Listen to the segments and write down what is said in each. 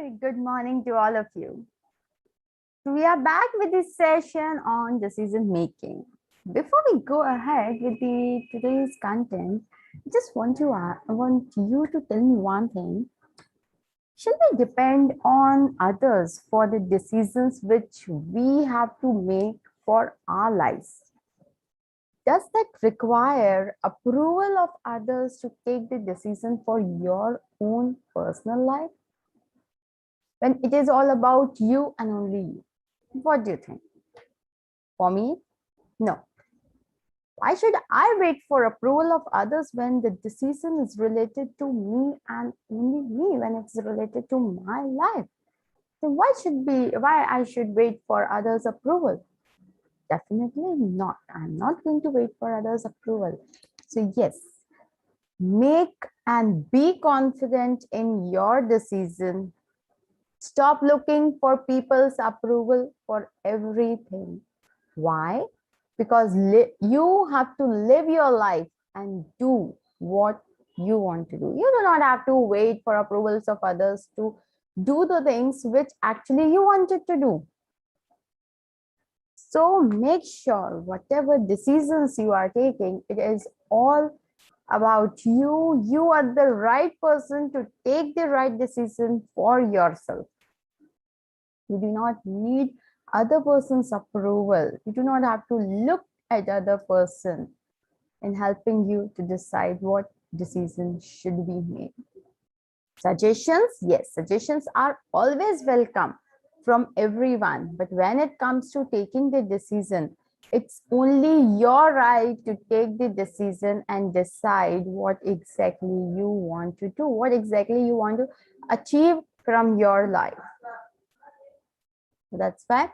Very good morning to all of you. We are back with this session on decision making. Before we go ahead with the today's content, I just want you to tell me one thing. Should we depend on others for the decisions which we have to make for our lives? Does that require approval of others to take the decision for your own personal life? When it is all about you and only you. What do you think? For me, no. Why should I wait for approval of others when the decision is related to me and only me, when it's related to my life? Then why I should wait for others' approval? Definitely not. I'm not going to wait for others' approval. So yes, make and be confident in your decision. Stop looking for people's approval for everything. Why? Because you have to live your life and do what you want to do. You do not have to wait for approvals of others to do the things which actually you wanted to do. So make sure whatever decisions you are taking, it is all about you. You are the right person to take the right decision for yourself. You do not need other person's approval. You do not have to look at other person in helping you to decide what decision should be made. Suggestions, yes, suggestions are always welcome from everyone. But when it comes to taking the decision, it's only your right to take the decision and decide what exactly you want to do, what exactly you want to achieve from your life. That's why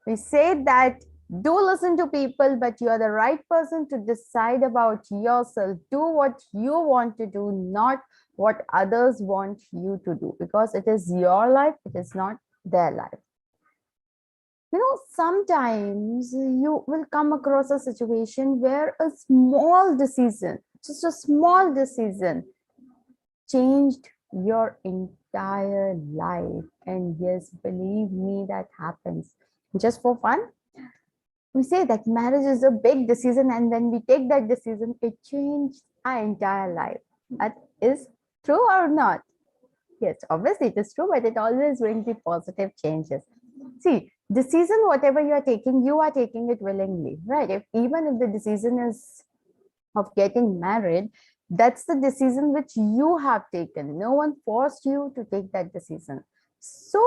we say that do listen to people, but you are the right person to decide about yourself. Do what you want to do, not what others want you to do, because it is your life, it is not their life. You know, sometimes you will come across a situation where a small decision, just a small decision, changed your entire life. And yes, believe me, that happens. Just for fun, we say that marriage is a big decision, and when we take that decision, it changed our entire life. That is true or not? Yes, obviously it is true, but it always brings the positive changes. See, decision, whatever you are taking it willingly, right? Even if the decision is of getting married, that's the decision which you have taken. No one forced you to take that decision. So,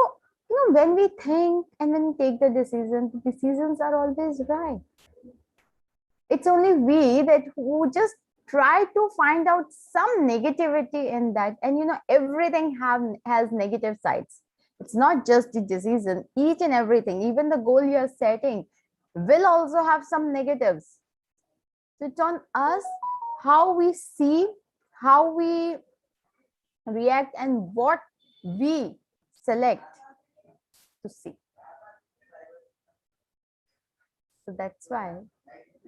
you know, when we think and when we take the decisions are always right. It's only we that who just try to find out some negativity in that. And you know, everything has negative sides. It's not just the decision, each and everything, even the goal you're setting will also have some negatives. So it's on us how we see, how we react, and what we select to see. So that's why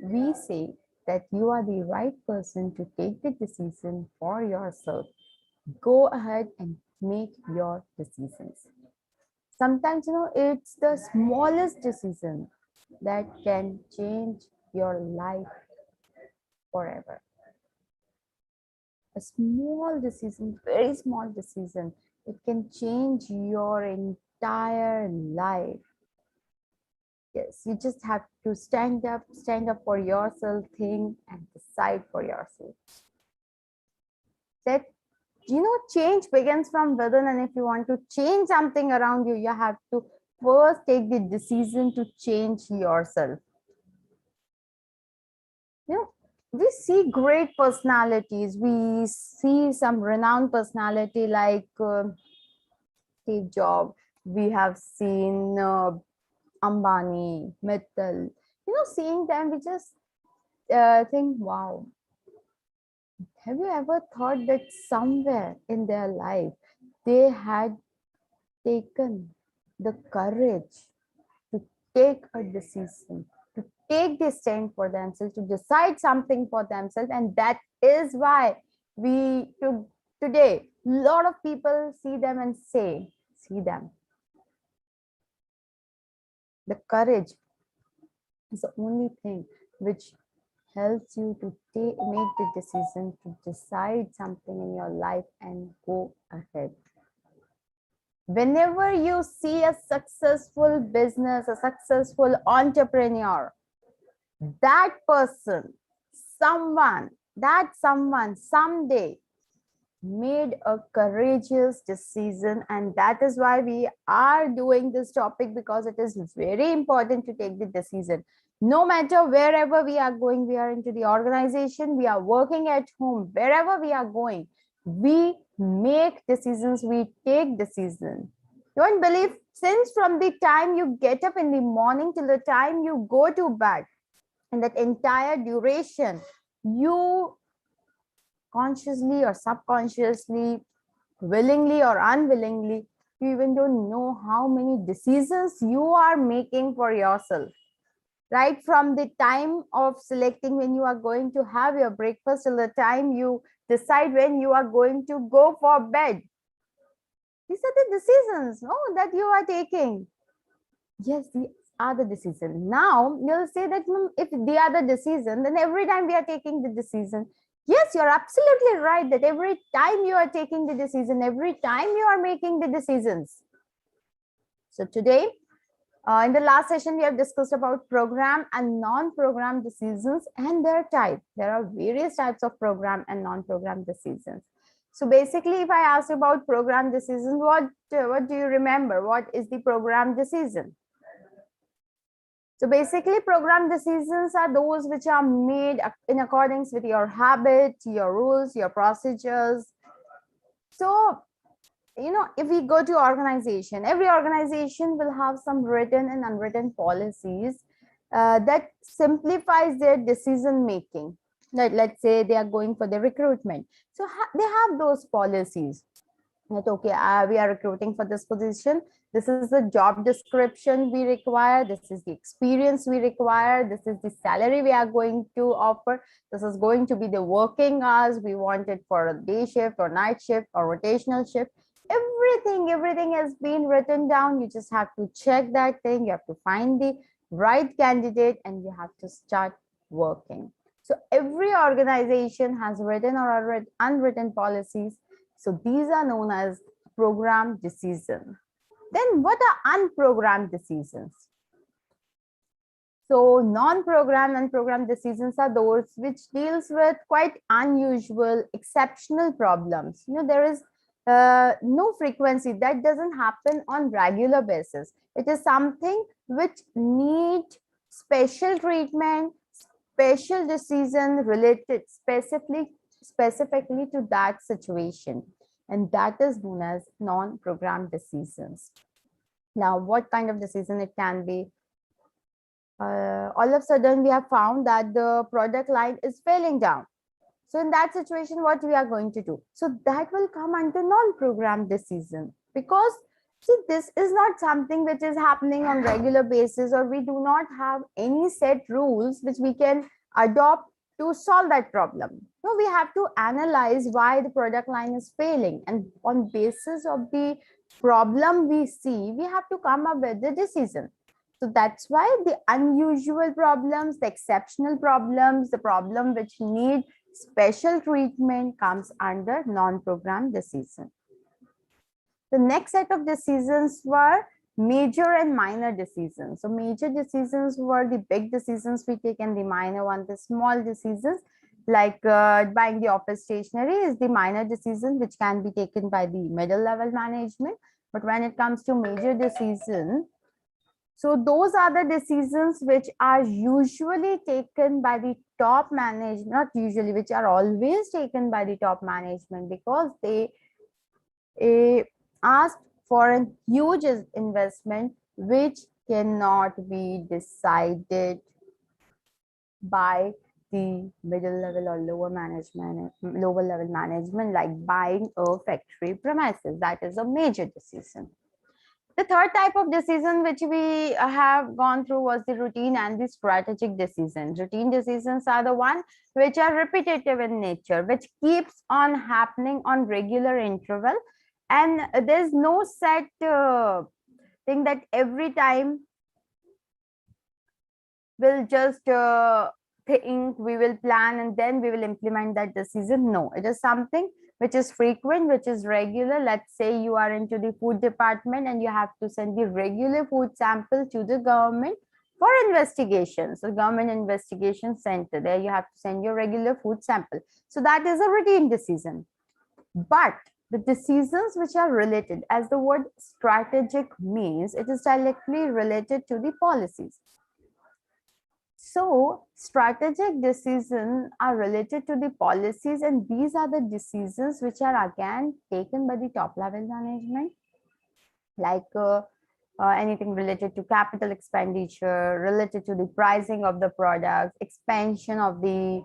we say that you are the right person to take the decision for yourself. Go ahead and make your decisions. Sometimes, you know, it's the smallest decision that can change your life forever. A small decision, very small decision, it can change your entire life. Yes, you just have to stand up for yourself, think and decide for yourself. That, you know, change begins from within, and if you want to change something around you, you have to first take the decision to change yourself. You know, we see great personalities. We see some renowned personality like Steve Jobs. We have seen Ambani, Mittal. You know, seeing them, we just think, wow. Have you ever thought that somewhere in their life they had taken the courage to take a decision, to take the stand for themselves, to decide something for themselves? And that is why today, a lot of people see them and say, see them. The courage is the only thing which helps you to make the decision to decide something in your life and go ahead. Whenever you see a successful business, a successful entrepreneur, that person, that someone someday made a courageous decision, and that is why we are doing this topic, because it is very important to take the decision. No matter wherever we are going, we are into the organization, we are working at home, wherever we are going, we make decisions, we take decisions. Don't believe, since from the time you get up in the morning till the time you go to bed, in that entire duration, you consciously or subconsciously, willingly or unwillingly, you even don't know how many decisions you are making for yourself. Right from the time of selecting when you are going to have your breakfast till the time you decide when you are going to go for bed. These are the decisions, that you are taking. Yes, these are the decisions. Now, you'll say that if they are the decision, then every time we are taking the decision. Yes, you're absolutely right that every time you are taking the decision, every time you are making the decisions. So today, in the last session, we have discussed about program and non-program decisions and their type. There are various types of program and non-program decisions. So basically, if I ask you about program decisions, what do you remember? What is the program decision? So basically, program decisions are those which are made in accordance with your habits, your rules, your procedures. So, if we go to organization, every organization will have some written and unwritten policies that simplifies their decision making. Let's say they are going for the recruitment. So they have those policies. That okay, we are recruiting for this position, this is the job description we require, this is the experience we require, this is the salary we are going to offer, this is going to be the working hours, we want it for a day shift or night shift or rotational shift. Everything has been written down. You just have to check that thing, you have to find the right candidate, and you have to start working. So every organization has written or unwritten policies. So these are known as program decisions. Then what are unprogrammed decisions? So non-program and program decisions are those which deals with quite unusual, exceptional problems. There is no frequency, that doesn't happen on regular basis. It is something which need special treatment, special decision related specifically to that situation, and that is known as non-programmed decisions. Now, what kind of decision it can be? All of a sudden we have found that the product line is failing down. So in that situation, what we are going to do? So that will come under non-programmed decision, because see, this is not something which is happening on regular basis, or we do not have any set rules which we can adopt to solve that problem. No, we have to analyze why the product line is failing, and on basis of the problem we see, we have to come up with the decision. So that's why the unusual problems, the exceptional problems, the problem which need special treatment comes under non-programmed decision. The next set of decisions were major and minor decisions. So major decisions were the big decisions we take, and the minor one, the small decisions, like buying the office stationery is the minor decision which can be taken by the middle level management. But when it comes to major decision, so those are the decisions which are usually taken by the top management, not usually, which are always taken by the top management, because they ask for a huge investment which cannot be decided by the middle level or lower level management, like buying a factory premises. That is a major decision. The third type of decision which we have gone through was the routine and the strategic decisions. Routine decisions are the one which are repetitive in nature, which keeps on happening on regular interval, And there's no set thing that every time we'll just think, we will plan, and then we will implement that decision. No, it is something which is frequent, which is regular. Let's say you are into the food department and you have to send the regular food sample to the government for investigation. So government investigation center, there you have to send your regular food sample. So that is a routine decision. But the decisions which are related, as the word strategic means, it is directly related to the policies. So strategic decisions are related to the policies, and these are the decisions which are again taken by the top level management, like anything related to capital expenditure, related to the pricing of the products, expansion of the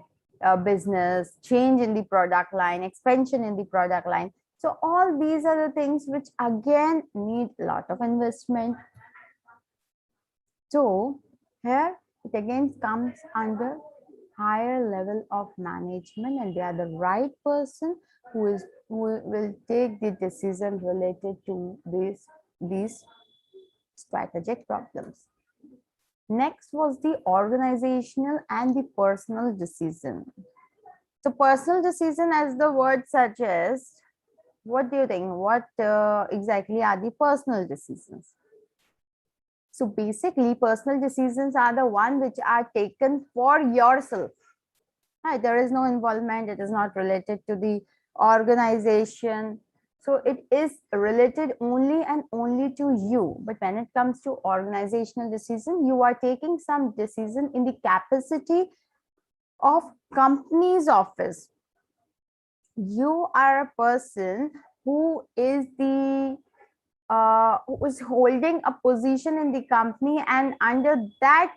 business, change in the product line, expansion in the product line. So all these are the things which again need a lot of investment. So here it again comes under higher level of management, and they are the right person who will take the decision related to these strategic problems. Next was the organizational and the personal decision. So personal decision, as the word suggests, what do you think? What exactly are the personal decisions? So basically, personal decisions are the ones which are taken for yourself. Right? There is no involvement. It is not related to the organization. So it is related only and only to you. But when it comes to organizational decision, you are taking some decision in the capacity of company's office. You are a person who is the who is holding a position in the company, and under that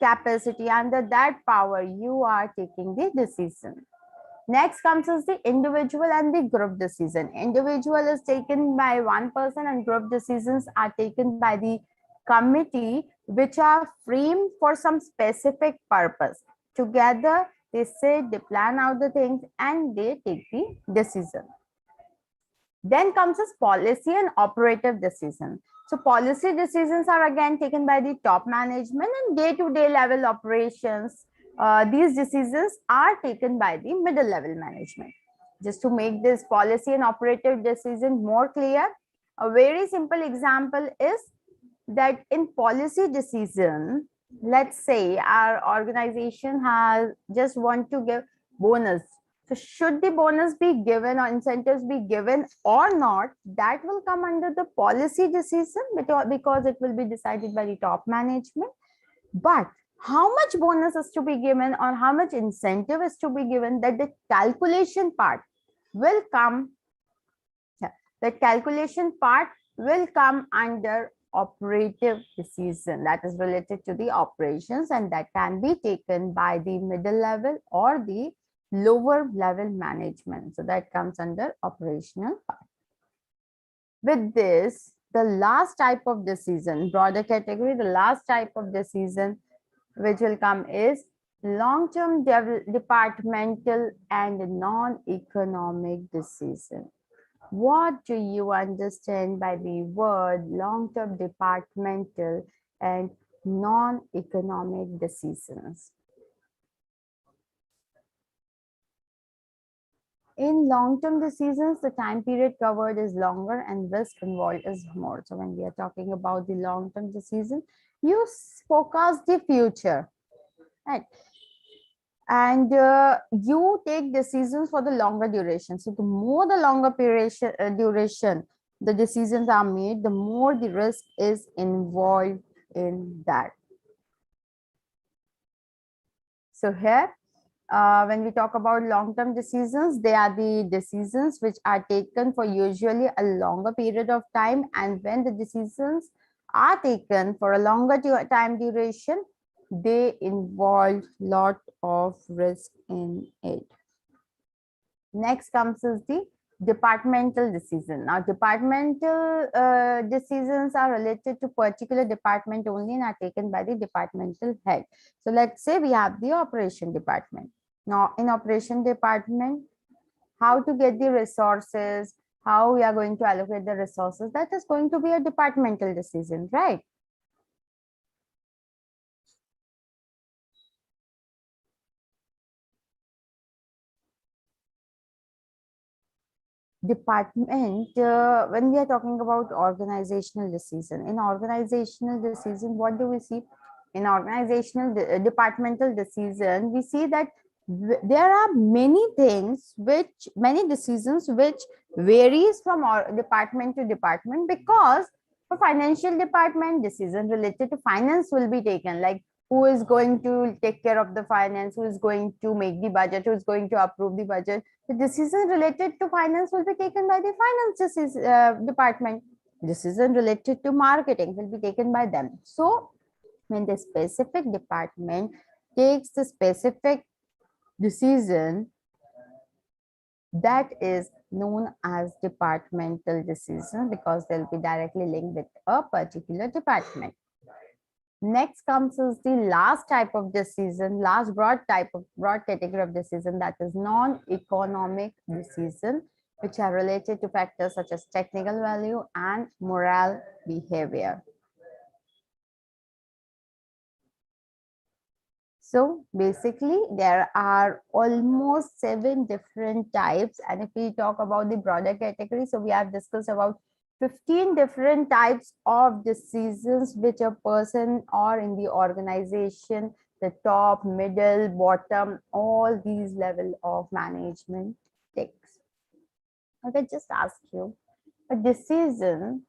capacity, under that power, you are taking the decision. Next comes is the individual and the group decision. Individual is taken by one person, and group decisions are taken by the committee, which are framed for some specific purpose. Together, they sit, they plan out the things, and they take the decision. Then comes this policy and operative decision. So policy decisions are again taken by the top management, and day-to-day level operations, these decisions are taken by the middle level management. Just to make this policy and operative decision more clear, a very simple example is that in policy decision, let's say our organization has just want to give bonus. So should the bonus be given or incentives be given or not, that will come under the policy decision, because it will be decided by the top management. But how much bonus is to be given or how much incentive is to be given, that the calculation part will come, the calculation part will come under operative decision, that is related to the operations, and that can be taken by the middle level or the lower level management. So that comes under operational part. With this, the last type of decision, broader category, the last type of decision which will come is long-term departmental and non-economic decision. What do you understand by the word long-term departmental and non-economic decisions? In long-term decisions, the time period covered is longer and risk involved is more. So when we are talking about the long-term decision, you forecast the future, right? And you take decisions for the longer duration. So the more the longer duration the decisions are made, the more the risk is involved in that. So here, when we talk about long-term decisions, they are the decisions which are taken for usually a longer period of time, and when the decisions are taken for a longer time duration, they involve lot of risk in it. Next comes is the departmental decision. Now, departmental decisions are related to particular department only and are taken by the departmental head. So let's say we have the operation department. Now, in operation department, how to get the resources, how we are going to allocate the resources, that is going to be a departmental decision, right? Department, when we are talking about organizational decision, in organizational decision, what do we see? In organizational departmental decision, we see that there are many things which, many decisions which varies from department to department, because for financial department, decision related to finance will be taken, like who is going to take care of the finance, who is going to make the budget, who is going to approve the budget. The decision related to finance will be taken by the finance department. Decision related to marketing will be taken by them. So when the specific department takes the specific decision, that is known as departmental decision, because they'll be directly linked with a particular department. Next comes is the last type of decision, last broad category of decision, that is non-economic decision, which are related to factors such as technical value and moral behavior. So basically, there are almost 7 different types. And if we talk about the broader category, so we have discussed about 15 different types of decisions which a person or in the organization, the top, middle, bottom, all these level of management takes. I can just ask you, a decision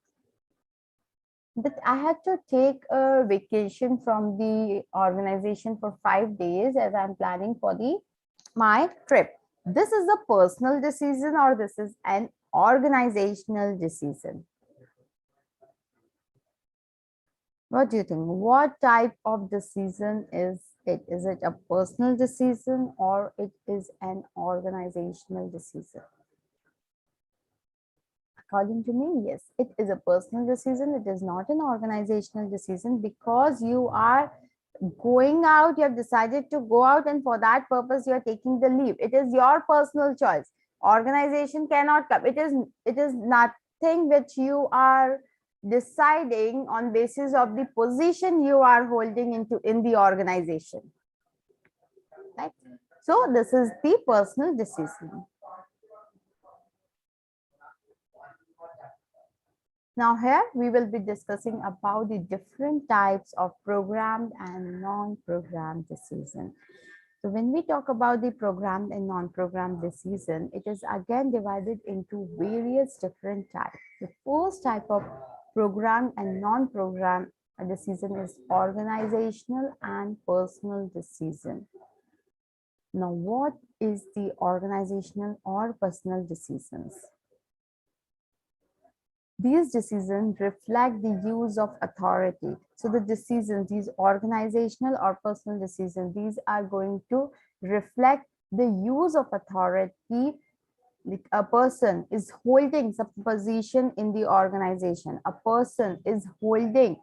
that I had to take a vacation from the organization for 5 days as I'm planning for my trip. This is a personal decision or this is an organizational decision? What do you think? What type of decision is it? Is it a personal decision or it is an organizational decision? According to me, yes, it is a personal decision. It is not an organizational decision, because you are going out, you have decided to go out, and for that purpose, you are taking the leave. It is your personal choice. Organization cannot come. It is nothing which you are deciding on basis of the position you are holding in the organization. Right? So this is the personal decision. Now here we will be discussing about the different types of programmed and non-programmed decision. So when we talk about the programmed and non-programmed decision, it is again divided into various different types. The first type of programmed and non-programmed decision is organizational and personal decision. Now, what is the organizational or personal decisions? These decisions reflect the use of authority. So the decisions, these organizational or personal decisions, these are going to reflect the use of authority. Like a person is holding some position in the organization. A person is holding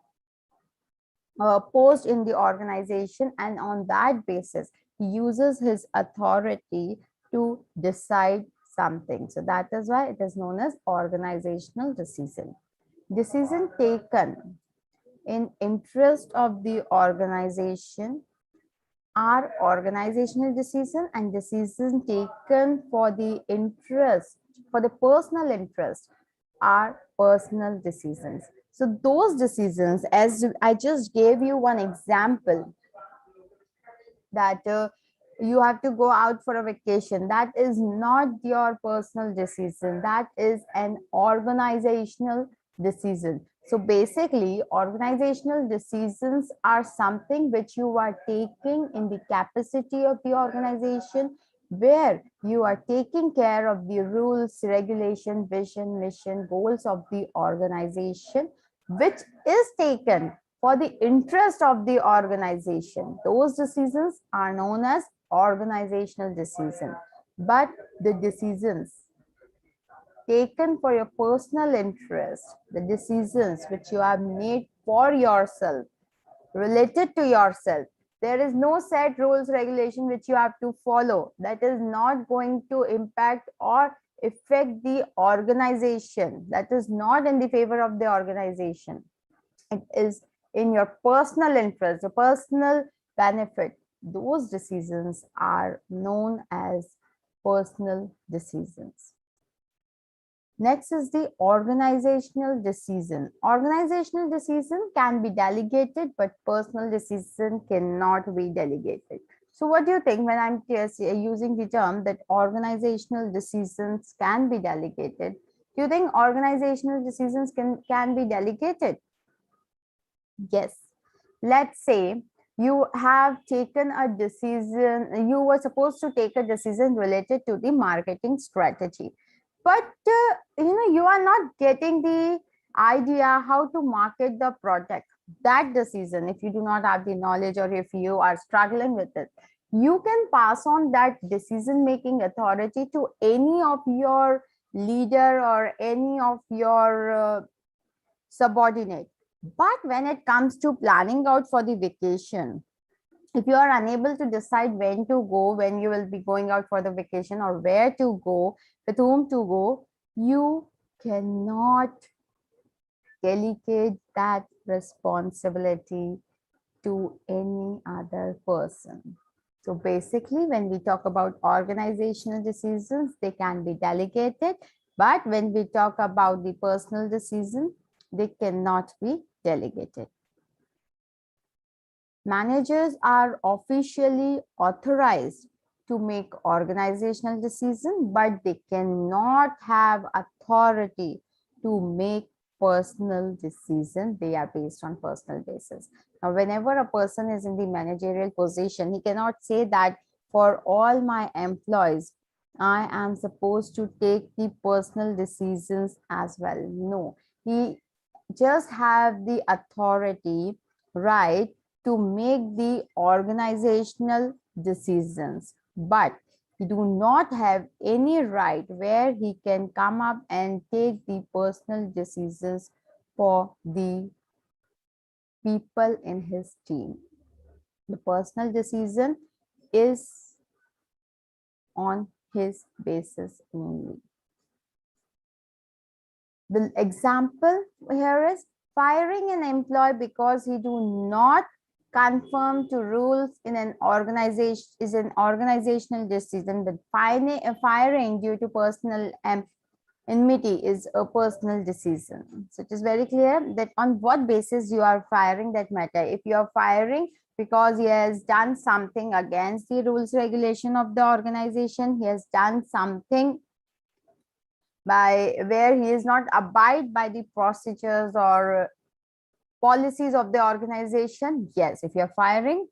a post in the organization, and on that basis, he uses his authority to decide something. So that is why it is known as organizational decision. Decision taken in interest of the organization are organizational decision, and decision taken for the interest, for the personal interest, are personal decisions. So those decisions, as I just gave you one example, that you have to go out for a vacation, that is not your personal decision, that is an organizational decision. So basically, organizational decisions are something which you are taking in the capacity of the organization, where you are taking care of the rules, regulation, vision, mission, goals of the organization, which is taken for the interest of the organization. Those decisions are known as organizational decision. But the decisions taken for your personal interest, the decisions which you have made for yourself, related to yourself, there is no set rules, regulation which you have to follow. That is not going to impact or affect the organization, that is not in the favor of the organization, it is in your personal interest, your personal benefit, those decisions are known as personal decisions. Next is the organizational decision. Organizational decision can be delegated, but personal decision cannot be delegated. So what do you think when I'm using the term that organizational decisions can be delegated? Do you think organizational decisions can be delegated? Yes. Let's say you have taken a decision, you were supposed to take a decision related to the marketing strategy, but you are not getting the idea how to market the product. That decision, if you do not have the knowledge or if you are struggling with it, you can pass on that decision making authority to any of your leader or any of your subordinate. But when it comes to planning out for the vacation, if you are unable to decide when to go, when you will be going out for the vacation, or where to go, with whom to go, you cannot delegate that responsibility to any other person. So basically, when we talk about organizational decisions, they can be delegated, but when we talk about the personal decision, they cannot be delegated. Managers are officially authorized to make organizational decisions, but they cannot have authority to make personal decisions. They are based on personal basis. Now, whenever a person is in the managerial position, he cannot say that for all my employees, I am supposed to take the personal decisions as well. No, he just have the authority, right, to make the organizational decisions, but he do not have any right where he can come up and take the personal decisions for the people in his team. The personal decision is on his basis only. The example here is firing an employee because he do not conform to rules in an organization is an organizational decision, but firing due to personal enmity is a personal decision. So it is very clear that on what basis you are firing that matter. If you are firing because he has done something against the rules regulation of the organization, he has done something by where he is not abide by the procedures or policies of the organization, yes. If you're firing,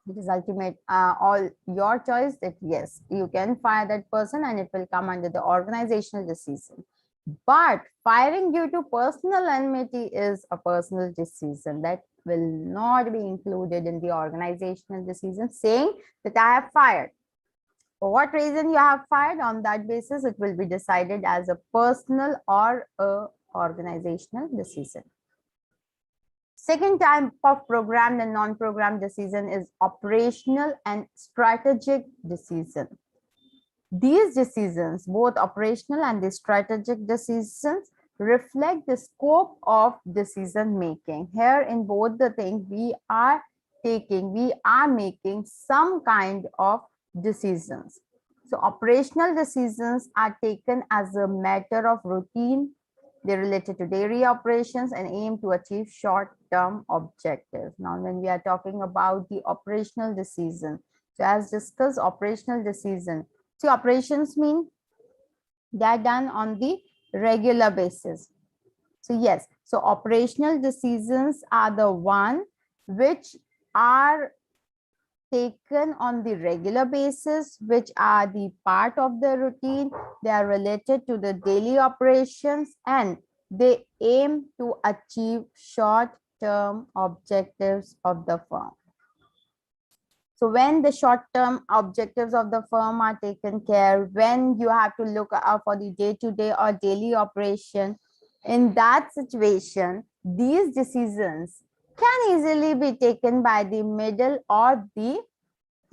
it is ultimate all your choice that yes, you can fire that person and it will come under the organizational decision. But firing due to personal enmity is a personal decision that will not be included in the organizational decision, saying that I have fired. For what reason you have fired, on that basis it will be decided as a personal or a organizational decision. Second type of programmed and non-programmed decision is operational and strategic decision. These decisions, both operational and the strategic decisions, reflect the scope of decision making. Here in both the things we are making some kind of decisions. So operational decisions are taken as a matter of routine. They're related to daily operations and aim to achieve short-term objectives. Now, when we are talking about the operational decision, so as discussed, operational decision. See, operations mean they're done on the regular basis. So yes, so operational decisions are the one which are taken on the regular basis, which are the part of the routine. They are related to the daily operations and they aim to achieve short-term objectives of the firm. So when the short-term objectives of the firm are taken care, when you have to look out for the day-to-day or daily operation, in that situation, these decisions can easily be taken by the middle or the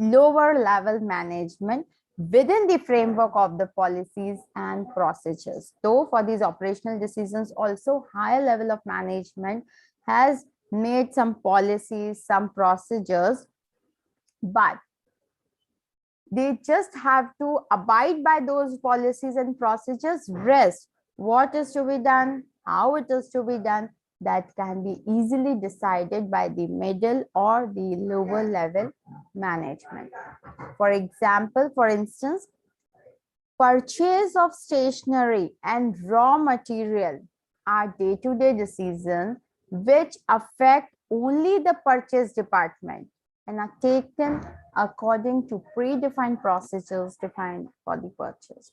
lower level management, within the framework of the policies and procedures. Though for these operational decisions, also higher level of management has made some policies, some procedures, but they just have to abide by those policies and procedures. Rest, what is to be done, how it is to be done, that can be easily decided by the middle or the lower level management. For example, for instance, purchase of stationery and raw material are day-to-day decisions which affect only the purchase department and are taken according to predefined procedures defined for the purchase.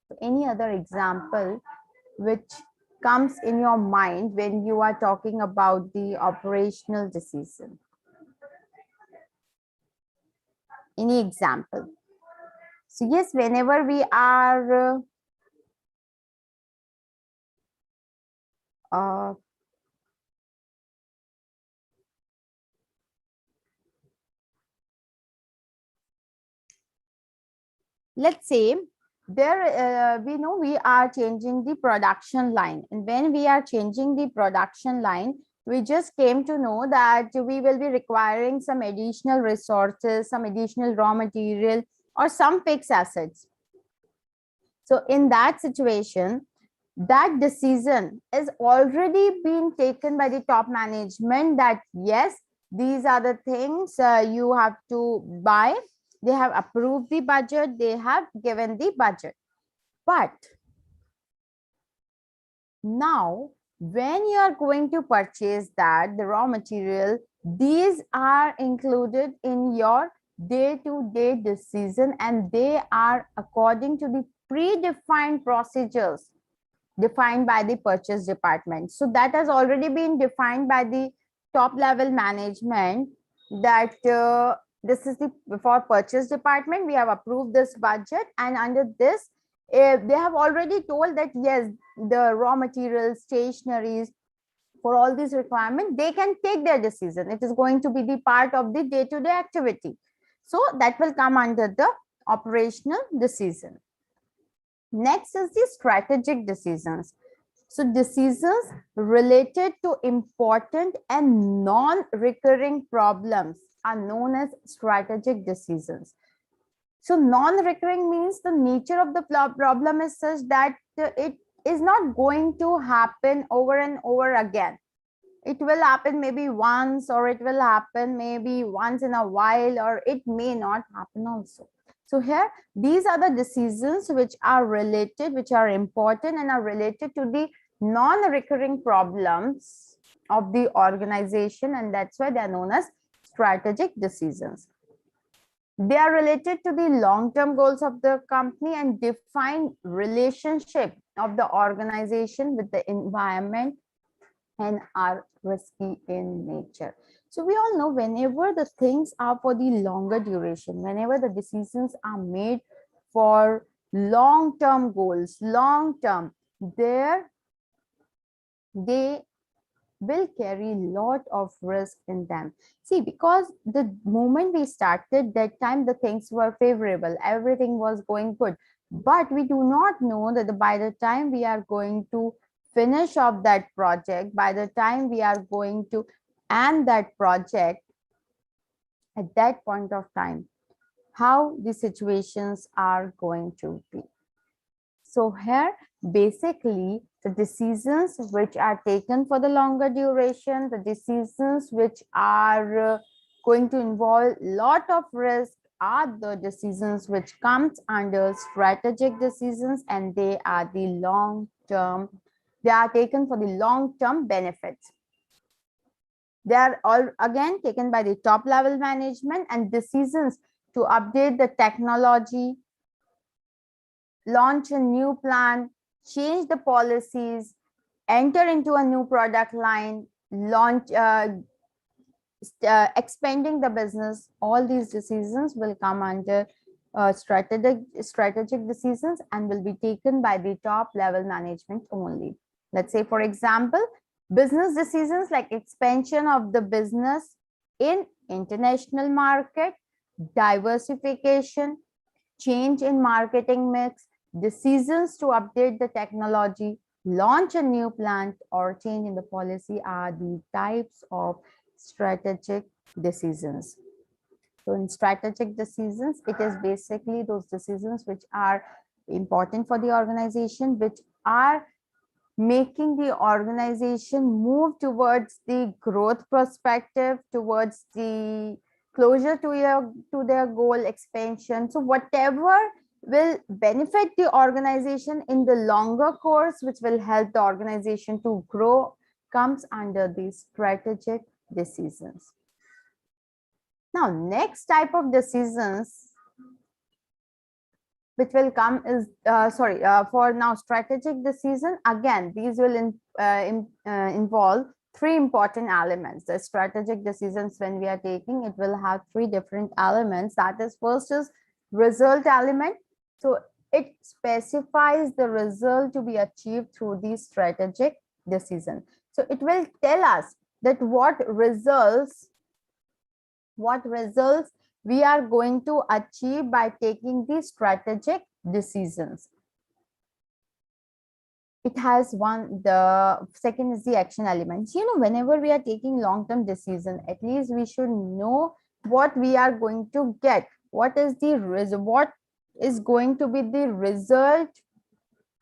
So any other example which comes in your mind when you are talking about the operational decision? Any example? So yes, whenever we are let's say there we know we are changing the production line, and when we are changing the production line, we just came to know that we will be requiring some additional resources, some additional raw material, or some fixed assets. So in that situation, that decision is already been taken by the top management that yes, these are the things you have to buy. They have approved the budget, they have given the budget. But now when you are going to purchase that, the raw material, these are included in your day-to-day decision, and they are according to the predefined procedures defined by the purchase department. So that has already been defined by the top level management that this is the for purchase department, we have approved this budget, and under this they have already told that yes, the raw materials, stationaries, for all these requirements, they can take their decision. It is going to be the part of the day-to-day activity. So that will come under the operational decision. Next is the strategic decisions. So decisions related to important and non-recurring problems are known as strategic decisions. So non-recurring means the nature of the problem is such that it is not going to happen over and over again. It will happen maybe once, or it will happen maybe once in a while, or it may not happen also. So here, these are the decisions which are related, which are important and are related to the non-recurring problems of the organization, and that's why they are known as strategic decisions. They are related to the long-term goals of the company and define relationship of the organization with the environment and are risky in nature. So we all know whenever the things are for the longer duration, whenever the decisions are made for long-term goals, long-term, they will carry a lot of risk in them. See, because the moment we started, that time the things were favorable, everything was going good. But we do not know that by the time we are going to finish off that project, by the time we are going to end that project, at that point of time, how the situations are going to be. So here, basically, the decisions which are taken for the longer duration, the decisions which are going to involve a lot of risk are the decisions which comes under strategic decisions, and they are the long-term, they are taken for the long-term benefits. They are all again taken by the top level management, and decisions to update the technology, launch a new plan, change the policies, enter into a new product line, launch, expanding the business. All these decisions will come under strategic decisions and will be taken by the top level management only. Let's say, for example, business decisions like expansion of the business in international market, diversification, change in marketing mix, decisions to update the technology, launch a new plant, or change in the policy are the types of strategic decisions. So in strategic decisions, it is basically those decisions which are important for the organization, which are making the organization move towards the growth perspective, towards the closure to their goal expansion. So whatever will benefit the organization in the longer course, which will help the organization to grow, comes under the strategic decisions. Now, next type of decisions which will come is for now strategic decision. Again, these will involve three important elements. The strategic decisions, when we are taking, it will have three different elements. That is, first is result element. So it specifies the result to be achieved through the strategic decision. So it will tell us that what results we are going to achieve by taking these strategic decisions. It has one. The second is the action elements. Whenever we are taking long-term decision, at least we should know what we are going to get. What is going to be the result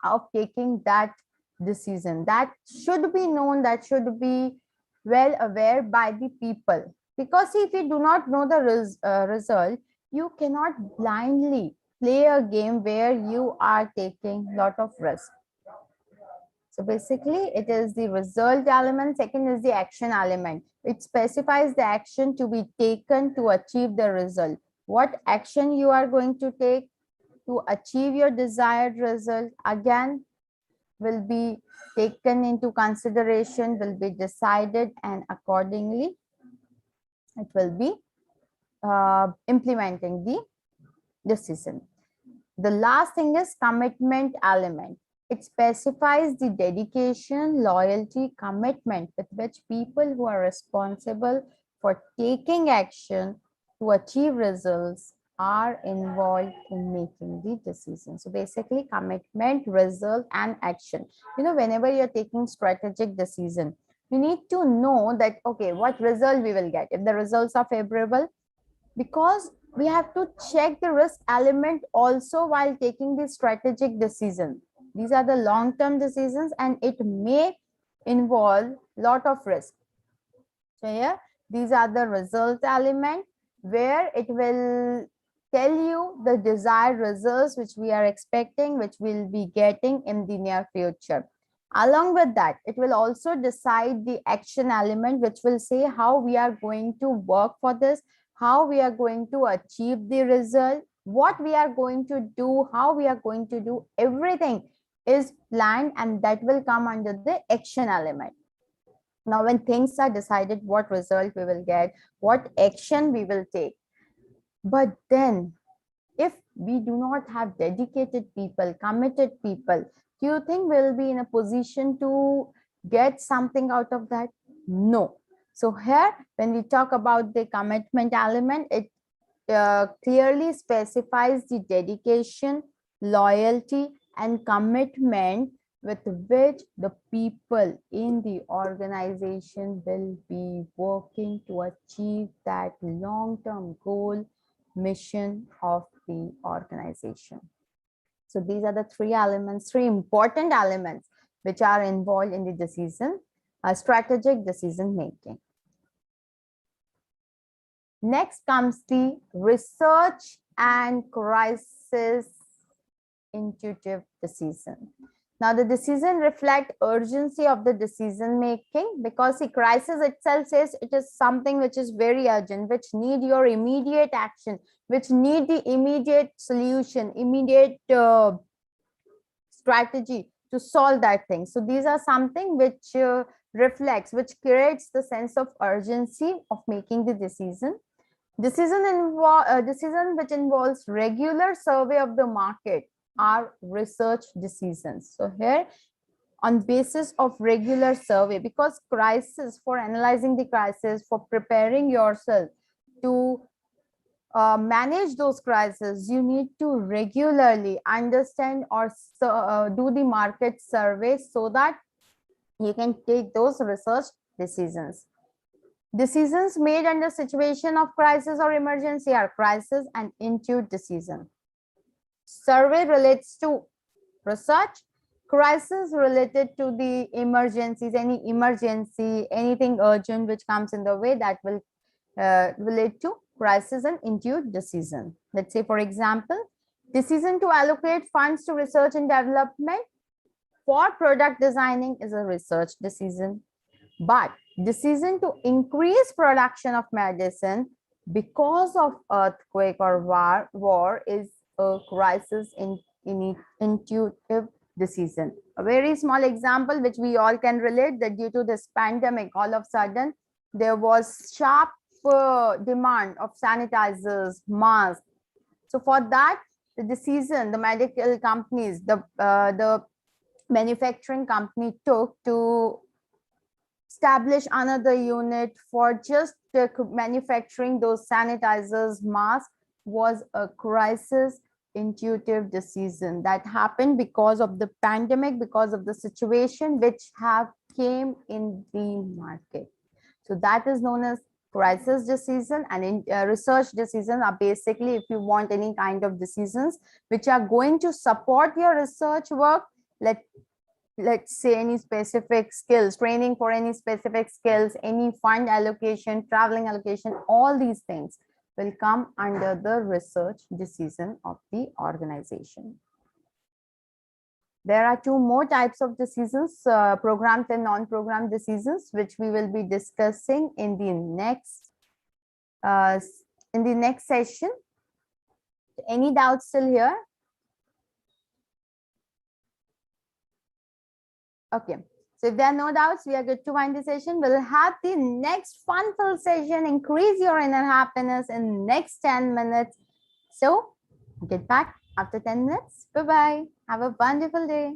of taking that decision? That should be known, that should be well aware by the people. Because if you do not know the result, you cannot blindly play a game where you are taking a lot of risk. So basically, it is the result element. Second is the action element. It specifies the action to be taken to achieve the result. What action you are going to take to achieve your desired result, again, will be taken into consideration, will be decided, and accordingly, it will be implementing the decision. The last thing is commitment element. It specifies the dedication, loyalty, commitment with which people who are responsible for taking action to achieve results are involved in making the decision. So basically, commitment, result, and action. Whenever you're taking strategic decision, you need to know that, okay, what result we will get if the results are favorable, because we have to check the risk element also while taking the strategic decision. These are the long-term decisions and it may involve a lot of risk. So here, these are the result element where it will tell you the desired results which we are expecting, which we'll be getting in the near future. Along with that, it will also decide the action element, which will say how we are going to work for this, how we are going to achieve the result, what we are going to do, how we are going to do. Everything is planned and that will come under the action element. Now, when things are decided, what result we will get, what action we will take. But then, if we do not have dedicated people, committed people, do you think we'll be in a position to get something out of that? No. So here, when we talk about the commitment element, it clearly specifies the dedication, loyalty, and commitment with which the people in the organization will be working to achieve that long-term goal, mission of the organization. So these are the three elements, three important elements which are involved in the decision, strategic decision making. Next comes the research and crisis intuitive decision. Now, the decision reflects urgency of the decision making, because the crisis itself says it is something which is very urgent, which need your immediate action, which need the immediate solution, immediate strategy to solve that thing. So these are something which reflects, which creates the sense of urgency of making the decision. Decision which involves regular survey of the market are research decisions. So here, on basis of regular survey, because crisis, for analyzing the crisis, for preparing yourself to manage those crises, you need to regularly understand or do the market survey so that you can take those research decisions. Decisions made under situation of crisis or emergency are crisis and intuitive decision. Survey relates to research, crisis related to the emergencies, any emergency, anything urgent which comes in the way, that will relate to crisis and intuitive decision. Let's say, for example, decision to allocate funds to research and development for product designing is a research decision, but decision to increase production of medicine because of earthquake or war is a crisis in intuitive decision. A very small example which we all can relate, that due to this pandemic, all of a sudden there was sharp demand of sanitizers, masks. So for that, the decision the medical companies, the manufacturing company took to establish another unit for just manufacturing those sanitizers, masks, was a crisis intuitive decision that happened because of the pandemic, because of the situation which have came in the market. So that is known as crisis decision. And in research decisions are basically, if you want any kind of decisions which are going to support your research work, let's say any specific skills, training for any specific skills, any fund allocation, traveling allocation, all these things will come under the research decision of the organization. There are two more types of decisions, programmed and non-programmed decisions, which we will be discussing in the next session. Any doubts still here? Okay, so if there are no doubts, we are good to wind the session. We'll have the next fun-filled session, increase your inner happiness, in next 10 minutes. So get back after 10 minutes. Bye-bye. Have a wonderful day.